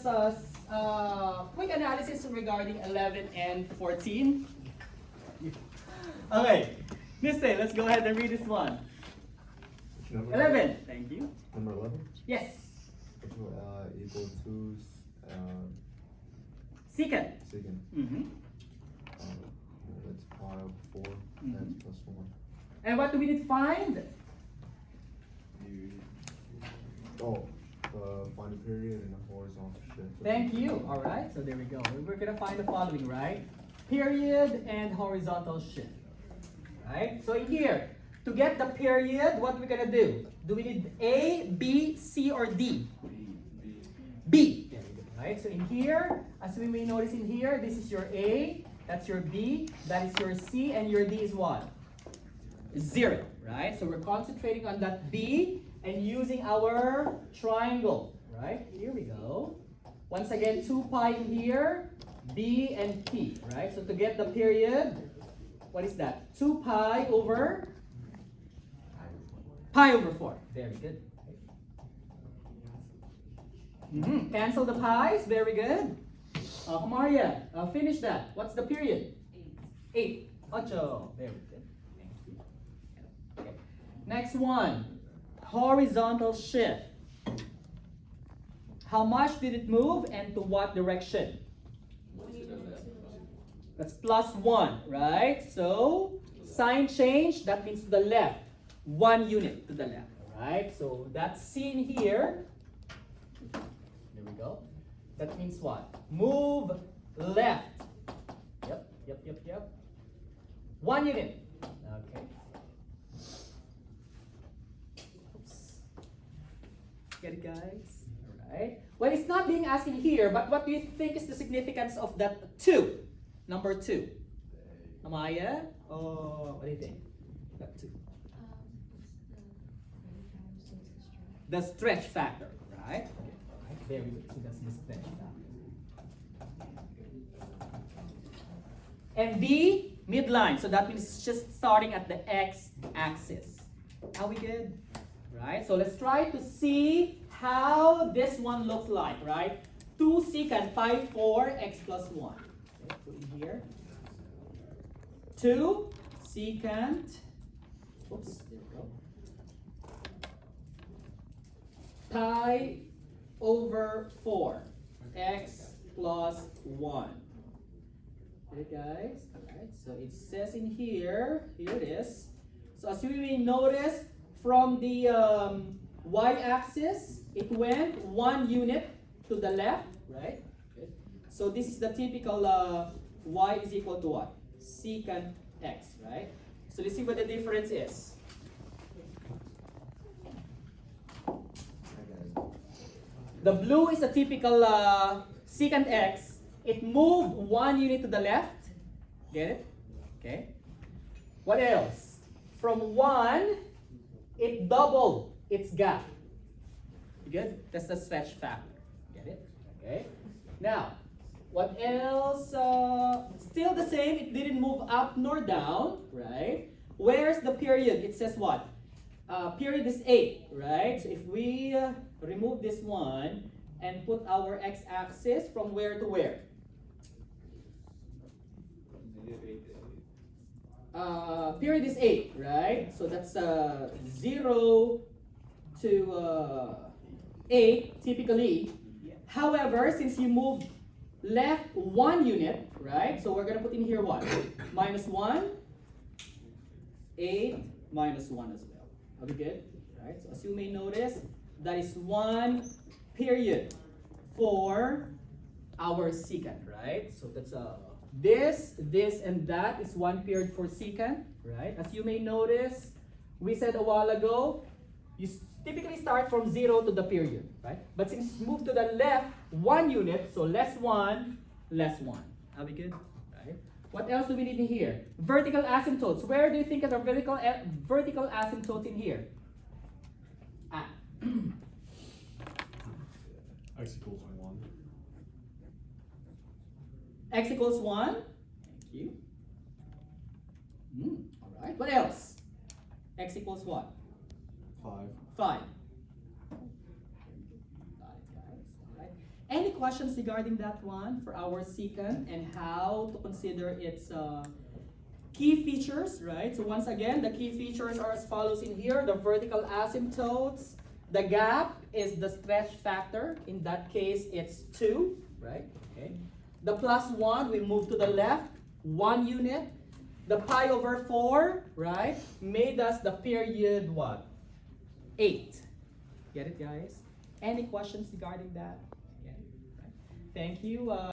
just quick analysis regarding 11 and 14. Okay, Miss A, let's go ahead and read this one. 11. Thank you. Number 11? Yes. Equal to Secant. secant. That's pi of 4 times plus 1. And what do we need to find? Find a period and a horizontal shift. Thank you. All right, so there we go. We're going to find the following, right? Period and horizontal shift. Right? So in here, to get the period, what we're going to do? Do we need A, B, C, or D? B. There we go. Right? So in here, as we may notice in here, this is your A, that's your B, that is your C, and your D is what? 0. Right? So we're concentrating on that B and using our triangle. Right? Here we go. Once again, 2 pi in here, B and P. Right? So to get the period, what is that? 2 pi over pi over 4. Very good. Cancel the pi's. Very good. Maria, finish that. What's the period? 8. 8. Very good. Thank you. Okay. Next one. Horizontal shift. How much did it move and to what direction? That's plus 1, right? So, sign change, that means to the left. 1 unit to the left, right? So, that's seen here. There we go. That means what? Move left. Yep. 1 unit. Okay. Oops. Get it, guys? Alright. Well, it's not being asked in here, but what do you think is the significance of that 2? Number 2. Amaya? Oh, what do you think? That 2. The stretch factor, right? Very good. So that's the stretch factor. And B, midline. So that means just starting at the x-axis. Are we good? Right? So let's try to see how this one looks like, right? 2 secant pi 4 x plus 1. Okay, put in here. 2 secant. Oops, there we go. Pi over 4 x plus 1. Okay, guys. Alright, so it says in here, here it is. So as you may notice, from the y-axis, it went 1 unit to the left, right? Okay. So this is the typical y is equal to what? Secant x, right? So let's see what the difference is. The blue is a typical secant x. It moved 1 unit to the left. Get it? Okay. What else? From 1, it doubled its gap. Good? That's the stretch factor. Get it? Okay. Now, what else? Still the same. It didn't move up nor down, right? Where's the period? It says what? Period is 8, right? So if we remove this one and put our x-axis from where to where? Period is 8, right? So that's 0 to 8 typically. However, since you moved left 1 unit, right? So we're gonna put in here what? Minus 1, 8 minus 1 as well. Are we good? Right? So as you may notice, that is 1 period for our secant, right? So that's this, and that is 1 period for secant, right? As you may notice, we said a while ago, you typically start from 0 to the period, right? But since you move to the left 1 unit, so less 1, less 1. Are we good? Right? What else do we need in here? Vertical asymptotes. Where do you think are the vertical asymptotes in here? Ah. X equals 1. X equals 1. Thank you. All right. What else? X equals what? 5. Got it, guys. All right. Any questions regarding that one for our secant and how to consider its key features, right? So once again, the key features are as follows in here. The vertical asymptotes, the gap is the stretch factor. In that case, it's 2, right? Okay. The +1, we move to the left, 1 unit. The pi over 4, right, made us the period what? 8. Get it, guys? Any questions regarding that? Yeah. Right. Thank you.